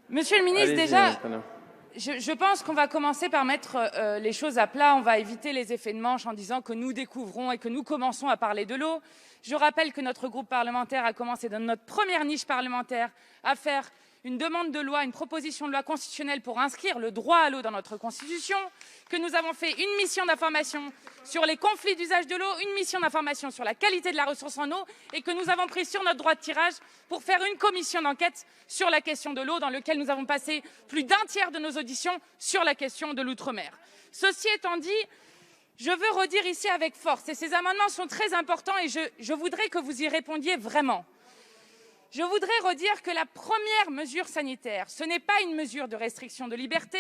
Monsieur le ministre, déjà, je pense qu'on va commencer par mettre les choses à plat. On va éviter les effets de manche en disant que nous découvrons et que nous commençons à parler de l'eau. Je rappelle que notre groupe parlementaire a commencé dans notre première niche parlementaire à faire une demande de loi, une proposition de loi constitutionnelle pour inscrire le droit à l'eau dans notre Constitution, que nous avons fait une mission d'information sur les conflits d'usage de l'eau, une mission d'information sur la qualité de la ressource en eau et que nous avons pris sur notre droit de tirage pour faire une commission d'enquête sur la question de l'eau dans laquelle nous avons passé plus d'un tiers de nos auditions sur la question de l'outre-mer. Ceci étant dit, je veux redire ici avec force, et ces amendements sont très importants et je voudrais que vous y répondiez vraiment. Je voudrais redire que la première mesure sanitaire, ce n'est pas une mesure de restriction de liberté,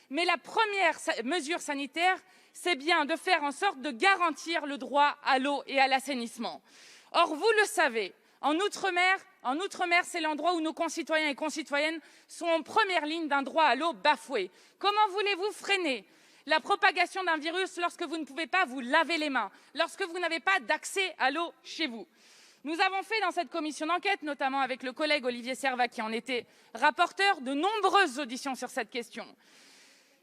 mais la première mesure sanitaire, c'est bien de faire en sorte de garantir le droit à l'eau et à l'assainissement. Or, vous le savez, en Outre-mer, c'est l'endroit où nos concitoyens et concitoyennes sont en première ligne d'un droit à l'eau bafoué. Comment voulez-vous freiner la propagation d'un virus lorsque vous ne pouvez pas vous laver les mains, lorsque vous n'avez pas d'accès à l'eau chez vous? Nous avons fait dans cette commission d'enquête, notamment avec le collègue Olivier Serva qui en était rapporteur, de nombreuses auditions sur cette question.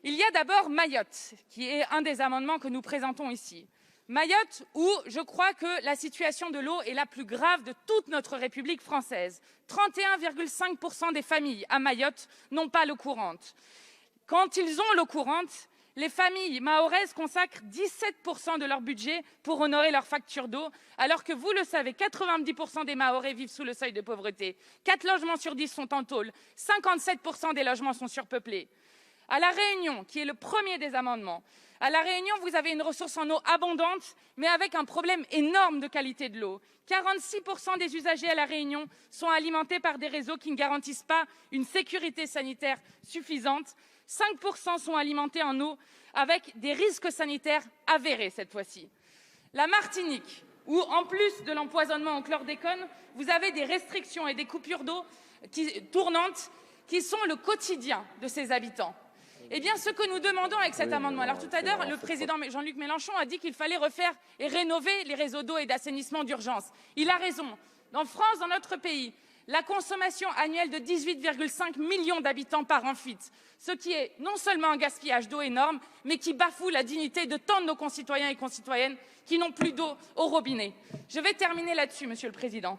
Il y a d'abord Mayotte, qui est un des amendements que nous présentons ici. Mayotte, où je crois que la situation de l'eau est la plus grave de toute notre République française. 31,5% des familles à Mayotte n'ont pas l'eau courante. Quand ils ont l'eau courante, les familles mahoraises consacrent 17% de leur budget pour honorer leurs factures d'eau, alors que, vous le savez, 90% des Mahorais vivent sous le seuil de pauvreté. 4 logements sur 10 sont en tôle, 57% des logements sont surpeuplés. À La Réunion, qui est le premier des amendements, à La Réunion, vous avez une ressource en eau abondante, mais avec un problème énorme de qualité de l'eau. 46% des usagers à La Réunion sont alimentés par des réseaux qui ne garantissent pas une sécurité sanitaire suffisante. 5% sont alimentés en eau avec des risques sanitaires avérés cette fois-ci. La Martinique, où en plus de l'empoisonnement au chlordécone, vous avez des restrictions et des coupures d'eau tournantes qui sont le quotidien de ces habitants. Eh bien, ce que nous demandons avec cet amendement, alors tout à l'heure, le président Jean-Luc Mélenchon a dit qu'il fallait refaire et rénover les réseaux d'eau et d'assainissement d'urgence. Il a raison. En France, dans notre pays, la consommation annuelle de 18,5 millions d'habitants par an fuite, ce qui est non seulement un gaspillage d'eau énorme, mais qui bafoue la dignité de tant de nos concitoyens et concitoyennes qui n'ont plus d'eau au robinet. Je vais terminer là-dessus, Monsieur le Président.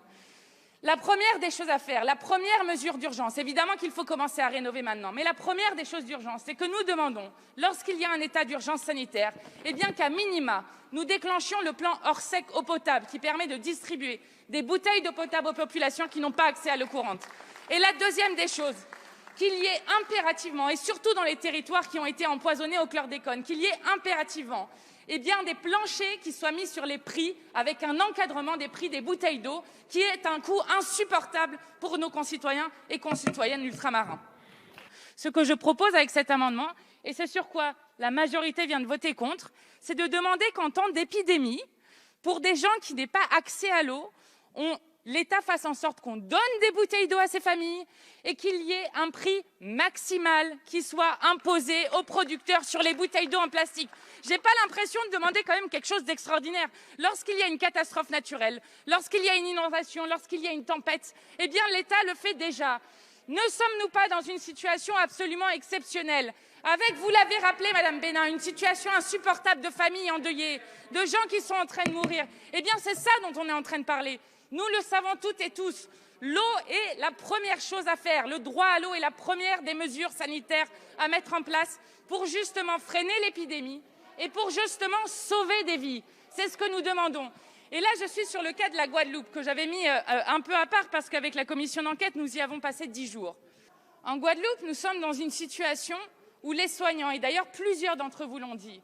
La première des choses à faire, la première mesure d'urgence, évidemment qu'il faut commencer à rénover maintenant, mais la première des choses d'urgence, c'est que nous demandons, lorsqu'il y a un état d'urgence sanitaire, eh bien qu'à minima, nous déclenchions le plan Orsec eau potable qui permet de distribuer des bouteilles d'eau potable aux populations qui n'ont pas accès à l'eau courante. Et la deuxième des choses, qu'il y ait impérativement, et surtout dans les territoires qui ont été empoisonnés au chlordécone, qu'il y ait impérativement eh bien, des planchers qui soient mis sur les prix avec un encadrement des prix des bouteilles d'eau qui est un coût insupportable pour nos concitoyens et concitoyennes ultramarins. Ce que je propose avec cet amendement, et c'est sur quoi la majorité vient de voter contre, c'est de demander qu'en temps d'épidémie, pour des gens qui n'aient pas accès à l'eau, l'État fasse en sorte qu'on donne des bouteilles d'eau à ces familles et qu'il y ait un prix maximal qui soit imposé aux producteurs sur les bouteilles d'eau en plastique. Je n'ai pas l'impression de demander quand même quelque chose d'extraordinaire. Lorsqu'il y a une catastrophe naturelle, lorsqu'il y a une inondation, lorsqu'il y a une tempête, eh bien l'État le fait déjà. Ne sommes-nous pas dans une situation absolument exceptionnelle avec, vous l'avez rappelé, Madame Bénin, une situation insupportable de familles endeuillées, de gens qui sont en train de mourir. Eh bien, c'est ça dont on est en train de parler. Nous le savons toutes et tous. L'eau est la première chose à faire. Le droit à l'eau est la première des mesures sanitaires à mettre en place pour justement freiner l'épidémie et pour justement sauver des vies. C'est ce que nous demandons. Et là, je suis sur le cas de la Guadeloupe, que j'avais mis un peu à part parce qu'avec la commission d'enquête, nous y avons passé 10 jours. En Guadeloupe, nous sommes dans une situation où les soignants, et d'ailleurs plusieurs d'entre vous l'ont dit,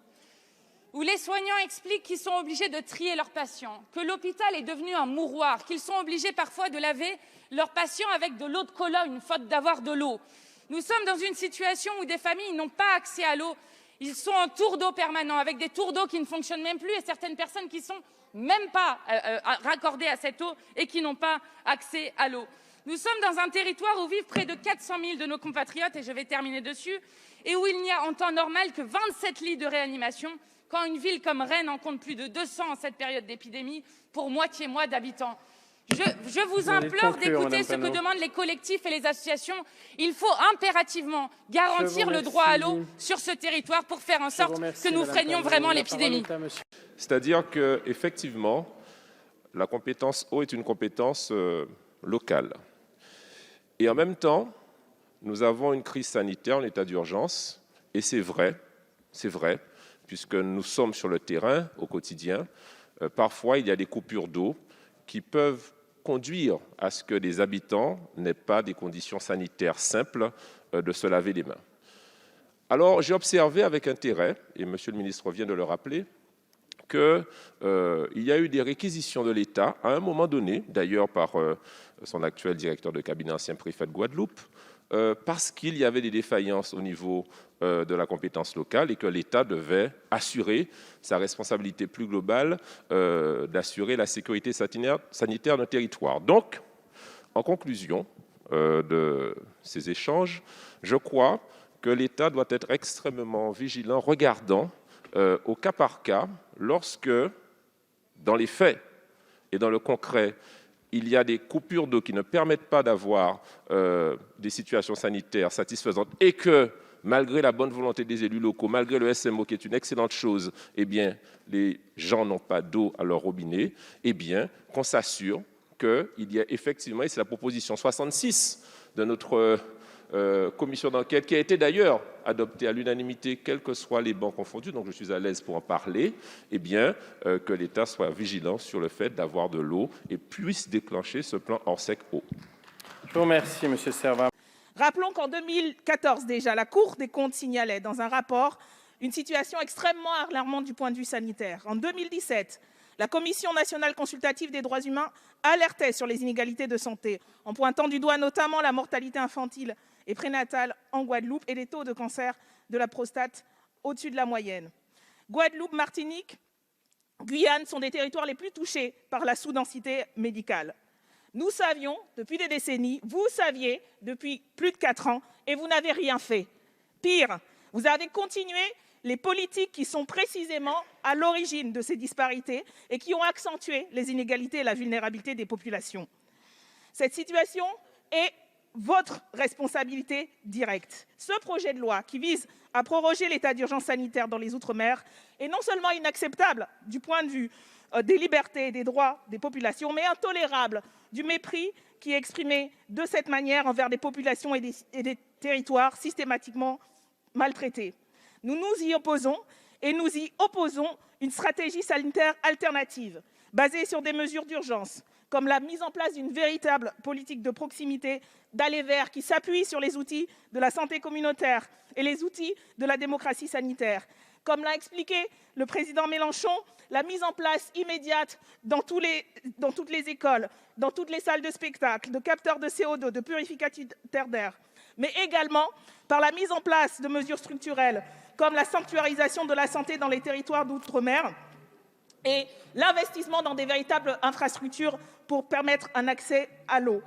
où les soignants expliquent qu'ils sont obligés de trier leurs patients, que l'hôpital est devenu un mouroir, qu'ils sont obligés parfois de laver leurs patients avec de l'eau de Cologne, faute d'avoir de l'eau. Nous sommes dans une situation où des familles n'ont pas accès à l'eau. Ils sont en tour d'eau permanent, avec des tours d'eau qui ne fonctionnent même plus et certaines personnes qui ne sont même pas raccordées à cette eau et qui n'ont pas accès à l'eau. Nous sommes dans un territoire où vivent près de 400 000 de nos compatriotes, et je vais terminer dessus, et où il n'y a en temps normal que 27 lits de réanimation, quand une ville comme Rennes en compte plus de 200 en cette période d'épidémie, pour moitié moins d'habitants. Je vous implore d'écouter ce que demandent les collectifs et les associations. Il faut impérativement garantir le droit à l'eau sur ce territoire pour faire en sorte que nous freinions vraiment l'épidémie. C'est-à-dire qu'effectivement, la compétence eau est une compétence locale. Et en même temps, nous avons une crise sanitaire, un état d'urgence, et c'est vrai, puisque nous sommes sur le terrain au quotidien. Parfois, il y a des coupures d'eau qui peuvent conduire à ce que des habitants n'aient pas des conditions sanitaires simples de se laver les mains. Alors, j'ai observé avec intérêt, et Monsieur le ministre vient de le rappeler, qu'il y a eu des réquisitions de l'État, à un moment donné, d'ailleurs par son actuel directeur de cabinet, ancien préfet de Guadeloupe, parce qu'il y avait des défaillances au niveau de la compétence locale et que l'État devait assurer sa responsabilité plus globale d'assurer la sécurité sanitaire d'un territoire. Donc, en conclusion de ces échanges, je crois que l'État doit être extrêmement vigilant, regardant au cas par cas, lorsque, dans les faits et dans le concret, il y a des coupures d'eau qui ne permettent pas d'avoir des situations sanitaires satisfaisantes et que, malgré la bonne volonté des élus locaux, malgré le SMO qui est une excellente chose, eh bien, les gens n'ont pas d'eau à leur robinet, eh bien, qu'on s'assure qu'il y a effectivement, et c'est la proposition 66 de notre commission d'enquête, qui a été d'ailleurs adoptée à l'unanimité, quels que soient les bancs confondus, donc je suis à l'aise pour en parler, eh bien, que l'État soit vigilant sur le fait d'avoir de l'eau et puisse déclencher ce plan Orsec eau. Je vous remercie, M. Servat. Rappelons qu'en 2014 déjà, la Cour des comptes signalait dans un rapport une situation extrêmement alarmante du point de vue sanitaire. En 2017, la Commission nationale consultative des droits humains alertait sur les inégalités de santé, en pointant du doigt notamment la mortalité infantile et prénatale en Guadeloupe et les taux de cancer de la prostate au-dessus de la moyenne. Guadeloupe, Martinique, Guyane sont des territoires les plus touchés par la sous-densité médicale. Nous savions depuis des décennies, vous saviez depuis plus de 4 ans, et vous n'avez rien fait. Pire, vous avez continué les politiques qui sont précisément à l'origine de ces disparités et qui ont accentué les inégalités et la vulnérabilité des populations. Cette situation est votre responsabilité directe. Ce projet de loi qui vise à proroger l'état d'urgence sanitaire dans les Outre-mer est non seulement inacceptable du point de vue des libertés et des droits des populations, mais intolérable du mépris qui est exprimé de cette manière envers des populations et des territoires systématiquement maltraités. Nous nous y opposons et nous y opposons une stratégie sanitaire alternative basée sur des mesures d'urgence, comme la mise en place d'une véritable politique de proximité d'aller vers qui s'appuie sur les outils de la santé communautaire et les outils de la démocratie sanitaire. Comme l'a expliqué le président Mélenchon, la mise en place immédiate dans toutes les écoles, dans toutes les salles de spectacle, de capteurs de CO2, de purificateurs d'air, mais également par la mise en place de mesures structurelles comme la sanctuarisation de la santé dans les territoires d'outre-mer et l'investissement dans des véritables infrastructures pour permettre un accès à l'eau.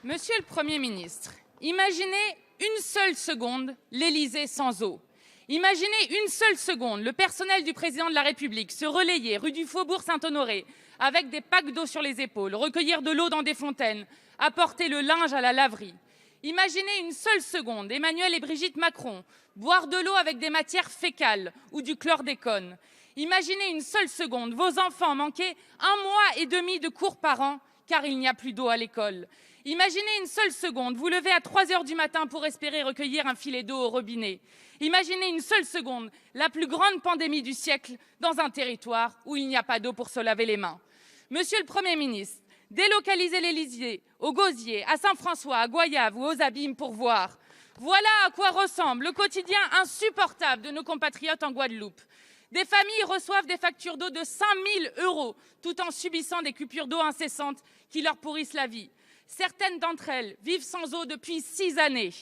Monsieur le Premier ministre, imaginez une seule seconde l'Élysée sans eau. Imaginez une seule seconde le personnel du président de la République se relayer rue du Faubourg Saint-Honoré avec des packs d'eau sur les épaules, recueillir de l'eau dans des fontaines, apporter le linge à la laverie. Imaginez une seule seconde Emmanuel et Brigitte Macron boire de l'eau avec des matières fécales ou du chlordécone. Imaginez une seule seconde vos enfants manquer 1 mois et demi de cours par an car il n'y a plus d'eau à l'école. Imaginez une seule seconde vous lever à 3 heures du matin pour espérer recueillir un filet d'eau au robinet. Imaginez une seule seconde la plus grande pandémie du siècle dans un territoire où il n'y a pas d'eau pour se laver les mains. Monsieur le Premier ministre, délocalisez l'Élysée au Gosier, à Saint-François, à Goyave ou aux Abîmes pour voir. Voilà à quoi ressemble le quotidien insupportable de nos compatriotes en Guadeloupe. Des familles reçoivent des factures d'eau de 5 000 € tout en subissant des coupures d'eau incessantes qui leur pourrissent la vie. Certaines d'entre elles vivent sans eau depuis 6 années.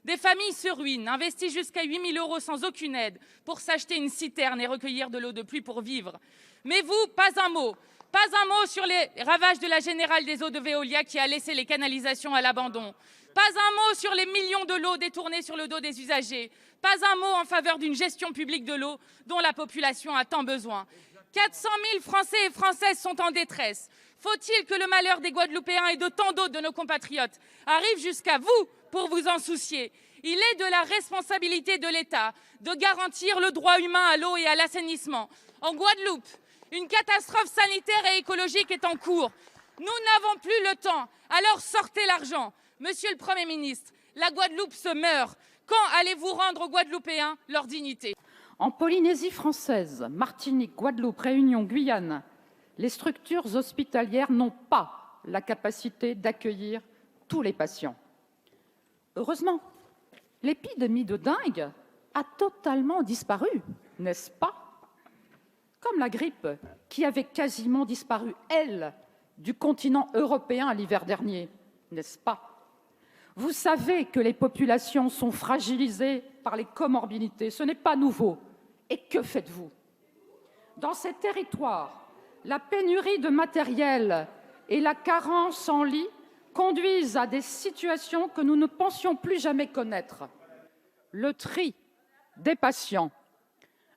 Des familles se ruinent, investissent jusqu'à 8 000 € sans aucune aide pour s'acheter une citerne et recueillir de l'eau de pluie pour vivre. Mais vous, pas un mot. Pas un mot sur les ravages de la Générale des eaux de Veolia qui a laissé les canalisations à l'abandon. Pas un mot sur les millions de lots détournés sur le dos des usagers. Pas un mot en faveur d'une gestion publique de l'eau dont la population a tant besoin. 400 000 Français et Françaises sont en détresse. Faut-il que le malheur des Guadeloupéens et de tant d'autres de nos compatriotes arrive jusqu'à vous pour vous en soucier? Il est de la responsabilité de l'État de garantir le droit humain à l'eau et à l'assainissement. En Guadeloupe, une catastrophe sanitaire et écologique est en cours. Nous n'avons plus le temps, alors sortez l'argent. Monsieur le Premier ministre, la Guadeloupe se meurt. Quand allez-vous rendre aux Guadeloupéens leur dignité? En Polynésie française, Martinique, Guadeloupe, Réunion, Guyane, les structures hospitalières n'ont pas la capacité d'accueillir tous les patients. Heureusement, l'épidémie de dengue a totalement disparu, n'est-ce pas? Comme la grippe qui avait quasiment disparu, elle, du continent européen l'hiver dernier, n'est-ce pas? Vous savez que les populations sont fragilisées par les comorbidités, ce n'est pas nouveau. Et que faites-vous? Dans ces territoires, la pénurie de matériel et la carence en lits conduisent à des situations que nous ne pensions plus jamais connaître. Le tri des patients.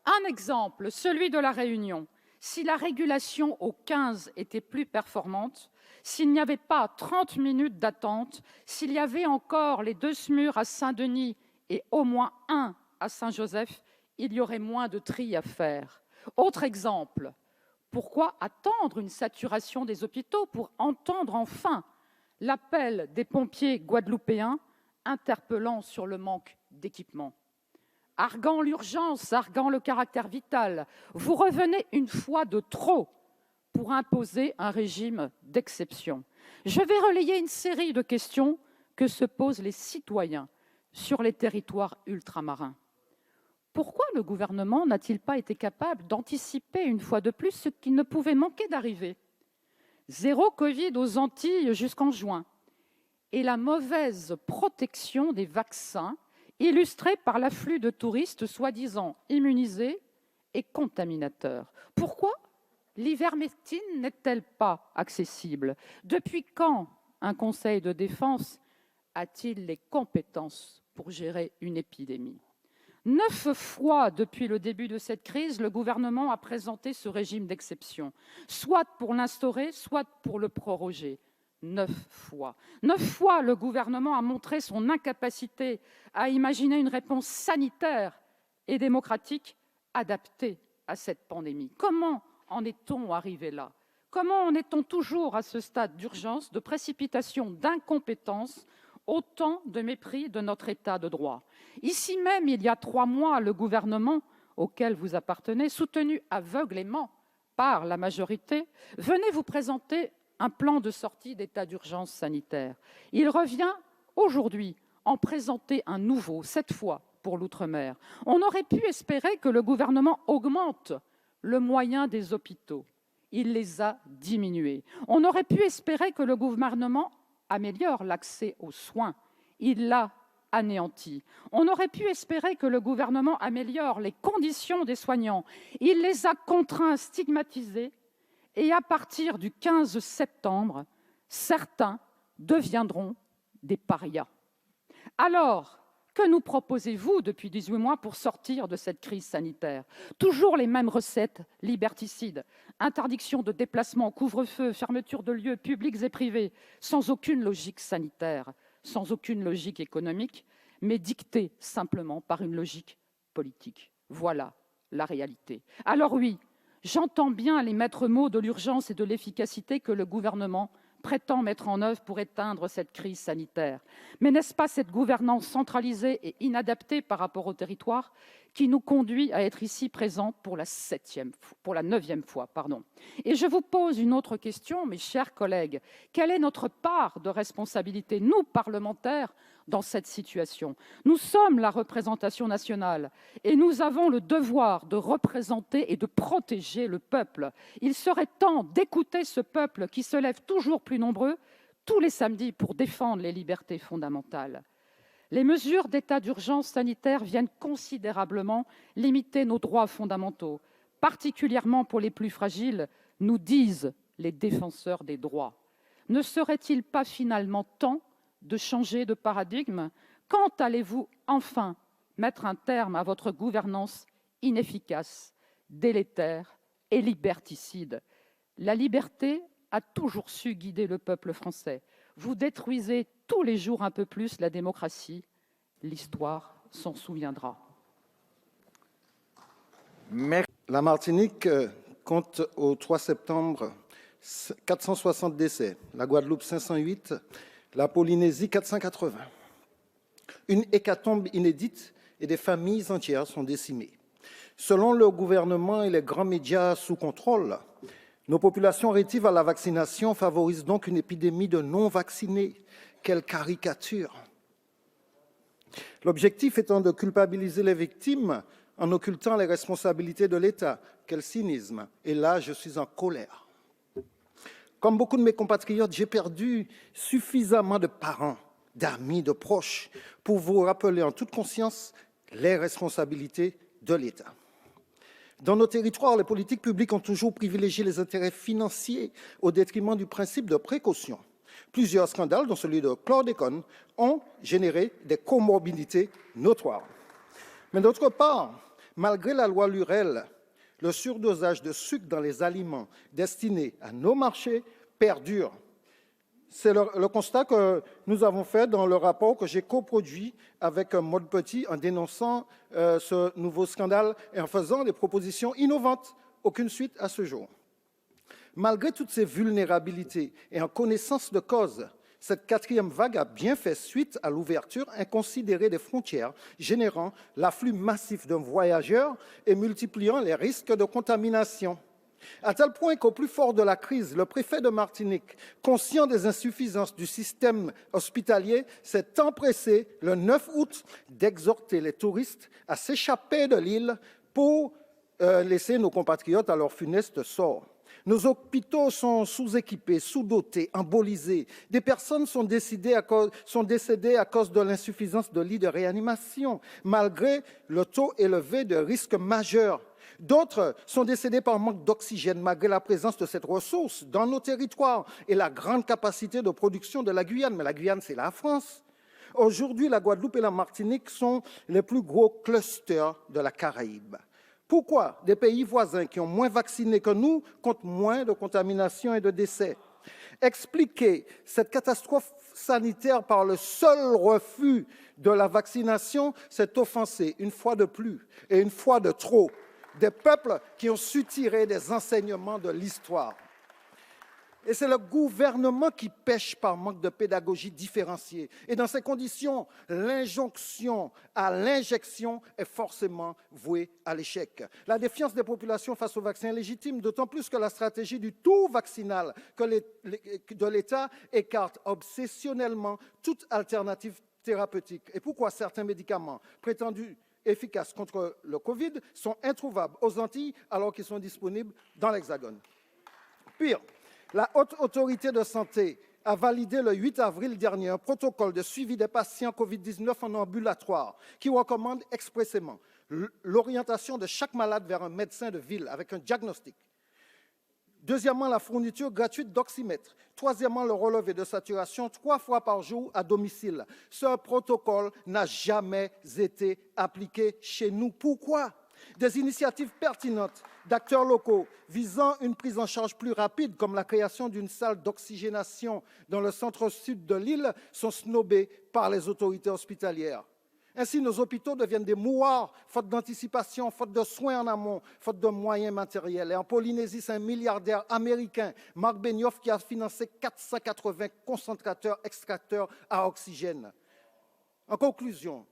Un exemple, celui de la Réunion. Si la régulation au 15 était plus performante, s'il n'y avait pas 30 minutes d'attente, s'il y avait encore les 2 SMUR à Saint-Denis et au moins 1 à Saint-Joseph, il y aurait moins de tri à faire. Autre exemple, pourquoi attendre une saturation des hôpitaux pour entendre enfin l'appel des pompiers guadeloupéens interpellant sur le manque d'équipement? Arguant l'urgence, arguant le caractère vital, vous revenez une fois de trop pour imposer un régime d'exception. Je vais relayer une série de questions que se posent les citoyens sur les territoires ultramarins. Pourquoi le gouvernement n'a-t-il pas été capable d'anticiper une fois de plus ce qui ne pouvait manquer d'arriver? Zéro Covid aux Antilles jusqu'en juin et la mauvaise protection des vaccins illustrée par l'afflux de touristes soi-disant immunisés et contaminateurs. Pourquoi l'ivermectine n'est-elle pas accessible? Depuis quand un conseil de défense a-t-il les compétences pour gérer une épidémie? 9 fois depuis le début de cette crise, le gouvernement a présenté ce régime d'exception, soit pour l'instaurer, soit pour le proroger. 9 fois. 9 fois, le gouvernement a montré son incapacité à imaginer une réponse sanitaire et démocratique adaptée à cette pandémie. Comment en est-on arrivé là? Comment en est-on toujours à ce stade d'urgence, de précipitation, d'incompétence, autant de mépris de notre État de droit? Ici même, il y a 3 mois, le gouvernement auquel vous appartenez, soutenu aveuglément par la majorité, venait vous présenter un plan de sortie d'état d'urgence sanitaire. Il revient aujourd'hui en présenter un nouveau, cette fois pour l'outre-mer. On aurait pu espérer que le gouvernement augmente le moyen des hôpitaux. Il les a diminués. On aurait pu espérer que le gouvernement améliore l'accès aux soins. Il l'a anéanti. On aurait pu espérer que le gouvernement améliore les conditions des soignants. Il les a contraints, stigmatisés. Et à partir du 15 septembre, certains deviendront des parias. Alors, que nous proposez-vous depuis 18 mois pour sortir de cette crise sanitaire? Toujours les mêmes recettes liberticides. Interdiction de déplacement, couvre-feu, fermeture de lieux publics et privés, sans aucune logique sanitaire, sans aucune logique économique, mais dictée simplement par une logique politique. Voilà la réalité. Alors oui, j'entends bien les maîtres mots de l'urgence et de l'efficacité que le gouvernement prétend mettre en œuvre pour éteindre cette crise sanitaire. Mais n'est-ce pas cette gouvernance centralisée et inadaptée par rapport au territoire qui nous conduit à être ici présents pour la 9e fois, Et je vous pose une autre question, mes chers collègues. Quelle est notre part de responsabilité, nous, parlementaires, dans cette situation? Nous sommes la représentation nationale et nous avons le devoir de représenter et de protéger le peuple. Il serait temps d'écouter ce peuple qui se lève toujours plus nombreux tous les samedis pour défendre les libertés fondamentales. Les mesures d'état d'urgence sanitaire viennent considérablement limiter nos droits fondamentaux, particulièrement pour les plus fragiles, nous disent les défenseurs des droits. Ne serait-il pas finalement temps de changer de paradigme? Quand allez-vous enfin mettre un terme à votre gouvernance inefficace, délétère et liberticide? La liberté a toujours su guider le peuple français. Vous détruisez tous les jours un peu plus la démocratie. L'histoire s'en souviendra. La Martinique compte au 3 septembre 460 décès, la Guadeloupe 508, la Polynésie 480. Une hécatombe inédite et des familles entières sont décimées. Selon le gouvernement et les grands médias sous contrôle, nos populations rétives à la vaccination favorisent donc une épidémie de non-vaccinés. Quelle caricature! L'objectif étant de culpabiliser les victimes en occultant les responsabilités de l'État. Quel cynisme! Et là, je suis en colère. Comme beaucoup de mes compatriotes, j'ai perdu suffisamment de parents, d'amis, de proches pour vous rappeler en toute conscience les responsabilités de l'État. Dans nos territoires, les politiques publiques ont toujours privilégié les intérêts financiers au détriment du principe de précaution. Plusieurs scandales, dont celui de chlordécone, ont généré des comorbidités notoires. Mais d'autre part, malgré la loi Lurel, le surdosage de sucre dans les aliments destinés à nos marchés perdure. C'est le constat que nous avons fait dans le rapport que j'ai coproduit avec Maude Petit en dénonçant ce nouveau scandale et en faisant des propositions innovantes. Aucune suite à ce jour. Malgré toutes ces vulnérabilités et en connaissance de cause, cette quatrième vague a bien fait suite à l'ouverture inconsidérée des frontières, générant l'afflux massif de voyageurs et multipliant les risques de contamination. À tel point qu'au plus fort de la crise, le préfet de Martinique, conscient des insuffisances du système hospitalier, s'est empressé, le 9 août, d'exhorter les touristes à s'échapper de l'île pour laisser nos compatriotes à leur funeste sort. Nos hôpitaux sont sous-équipés, sous-dotés, embolisés. Des personnes sont décédées à cause de l'insuffisance de lits de réanimation, malgré le taux élevé de risques majeurs. D'autres sont décédés par manque d'oxygène, malgré la présence de cette ressource dans nos territoires et la grande capacité de production de la Guyane. Mais la Guyane, c'est la France. Aujourd'hui, la Guadeloupe et la Martinique sont les plus gros clusters de la Caraïbe. Pourquoi des pays voisins qui ont moins vaccinés que nous comptent moins de contamination et de décès? Expliquer cette catastrophe sanitaire par le seul refus de la vaccination, c'est offenser une fois de plus et une fois de trop des peuples qui ont su tirer des enseignements de l'histoire. Et c'est le gouvernement qui pêche par manque de pédagogie différenciée. Et dans ces conditions, l'injonction à l'injection est forcément vouée à l'échec. La défiance des populations face au vaccin est légitime, d'autant plus que la stratégie du tout vaccinal de l'État écarte obsessionnellement toute alternative thérapeutique. Et pourquoi certains médicaments prétendus efficaces contre le Covid sont introuvables aux Antilles alors qu'ils sont disponibles dans l'Hexagone? Pire, la Haute Autorité de Santé a validé le 8 avril dernier un protocole de suivi des patients Covid-19 en ambulatoire qui recommande expressément l'orientation de chaque malade vers un médecin de ville avec un diagnostic. Deuxièmement, la fourniture gratuite d'oxymètres. Troisièmement, le relevé de saturation 3 fois par jour à domicile. Ce protocole n'a jamais été appliqué chez nous. Pourquoi? Des initiatives pertinentes d'acteurs locaux visant une prise en charge plus rapide, comme la création d'une salle d'oxygénation dans le centre-sud de l'île, sont snobées par les autorités hospitalières. Ainsi, nos hôpitaux deviennent des mouroirs, faute d'anticipation, faute de soins en amont, faute de moyens matériels. Et en Polynésie, c'est un milliardaire américain, Mark Benioff, qui a financé 480 concentrateurs extracteurs à oxygène. En conclusion,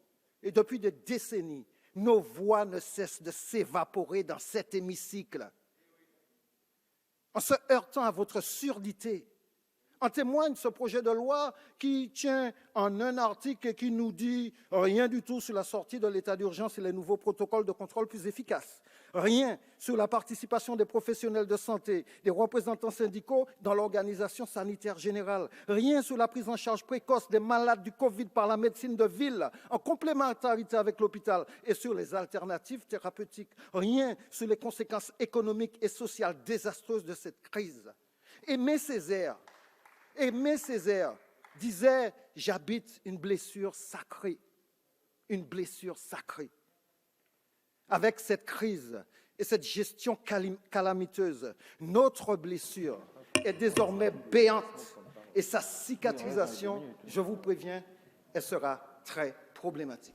et depuis des décennies, nos voix ne cessent de s'évaporer dans cet hémicycle. En se heurtant à votre surdité, en témoigne ce projet de loi qui tient en un article et qui nous dit rien du tout sur la sortie de l'état d'urgence et les nouveaux protocoles de contrôle plus efficaces. Rien sur la participation des professionnels de santé, des représentants syndicaux dans l'organisation sanitaire générale. Rien sur la prise en charge précoce des malades du Covid par la médecine de ville, en complémentarité avec l'hôpital, et sur les alternatives thérapeutiques. Rien sur les conséquences économiques et sociales désastreuses de cette crise. Aimé Césaire disait « J'habite une blessure sacrée ». Une blessure sacrée. Avec cette crise et cette gestion calamiteuse, notre blessure est désormais béante et sa cicatrisation, je vous préviens, elle sera très problématique.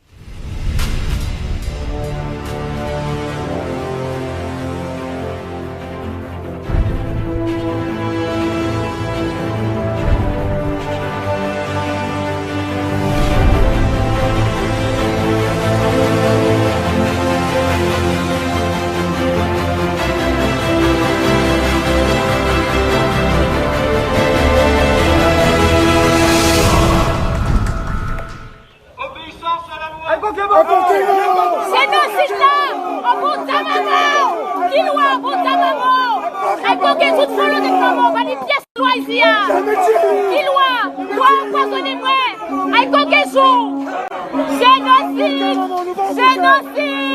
Génocide!